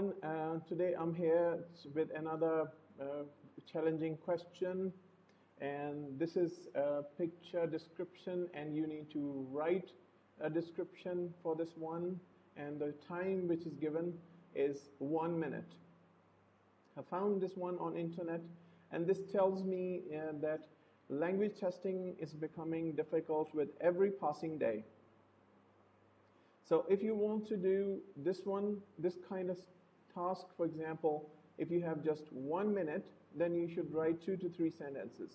everyone. Today I'm here with another challenging question, and this is a picture description, and you need to write a description for this one, and the time which is given is 1 minute. I found this one on internet, and this tells me that language testing is becoming difficult with every passing day. So if you want to do this kind of task, for example, if you have just 1 minute, then you should write 2 to 3 sentences.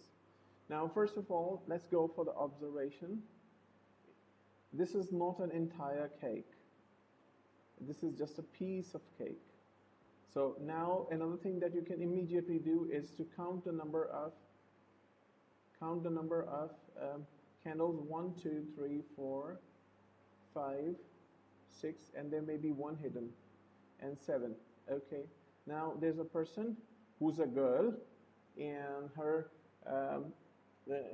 Now, first of all, let's go for the observation. This is not an entire cake. This is just a piece of cake. So now another thing that you can immediately do is to count the number of candles. 1, 2, 3, 4, 5, 6, and there may be one hidden, and 7. Okay, now there's a person who's a girl, and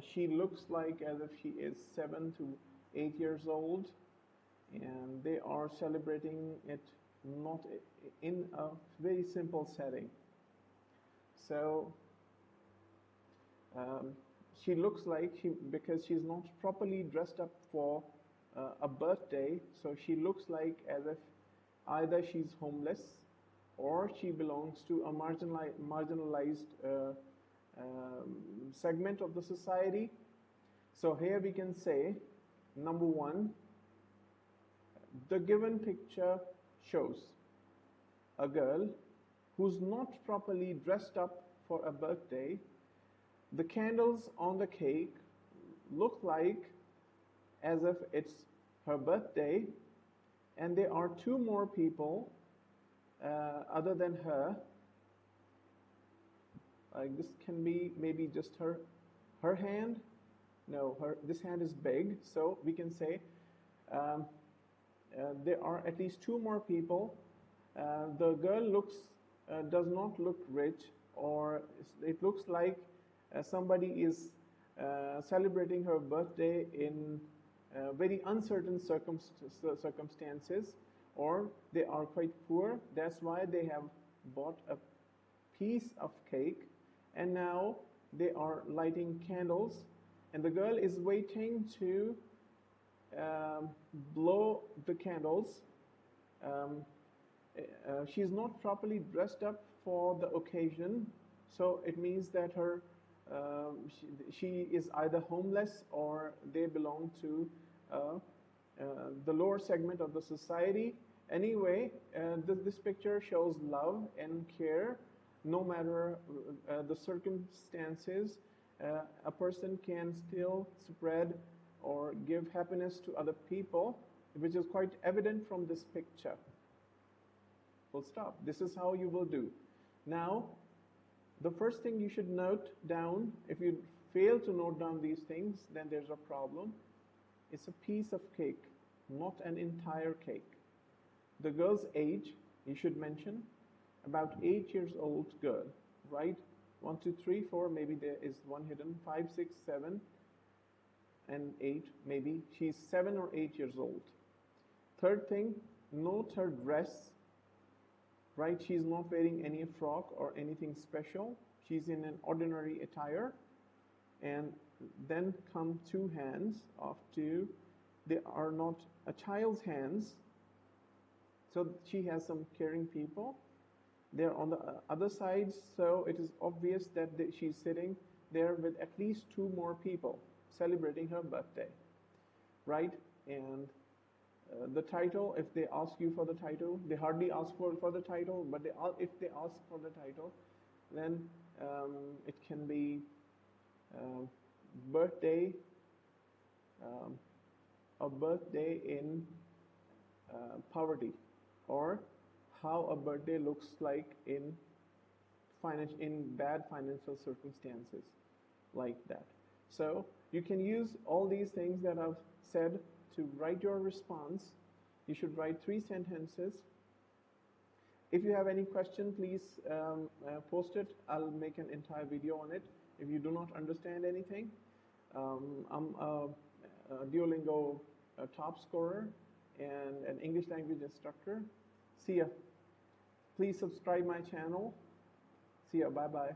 she looks like as if she is 7 to 8 years old, and they are celebrating it not in a very simple setting. So she looks like because she's not properly dressed up for a birthday, so she looks like as if either she's homeless or she belongs to a marginalized segment of the society. So here we can say, number one, the given picture shows a girl who's not properly dressed up for a birthday. The candles on the cake look like as if it's her birthday, and there are 2 more people other than her. Like this can be maybe just her hand. No, this hand is big, so we can say there are at least 2 more people. The girl does not look rich, or it looks like somebody is celebrating her birthday in very uncertain circumstances, or they are quite poor. That's why they have bought a piece of cake, and now they are lighting candles, and the girl is waiting to blow the candles. She's not properly dressed up for the occasion, so it means that she is either homeless or they belong to the lower segment of the society. Anyway, this picture shows love and care. No matter the circumstances, a person can still spread or give happiness to other people, which is quite evident from this picture. Full stop. This is how you will do. Now, the first thing you should note down, if you fail to note down these things, then there's a problem. It's a piece of cake, not an entire cake. The girl's age, you should mention, about 8 years old girl, right? 1, 2, 3, 4, maybe there is one hidden, 5, 6, 7, and 8, maybe. She's 7 or 8 years old. Third thing, note her dress, right? She's not wearing any frock or anything special. She's in an ordinary attire. And then come 2 hands of 2. They are not a child's hands. So she has some caring people. They're on the other side, so it is obvious that she's sitting there with at least 2 more people celebrating her birthday, right? And the title, if they ask you for the title, they hardly ask for the title, but if they ask for the title, then it can be birthday, a birthday in poverty, or how a birthday looks like in bad financial circumstances, like that. So you can use all these things that I've said to write your response. You should write 3 sentences. If you have any question, please post it. I'll make an entire video on it. If you do not understand anything, I'm a Duolingo top scorer and an English language instructor. See ya. Please subscribe my channel. See ya. Bye bye.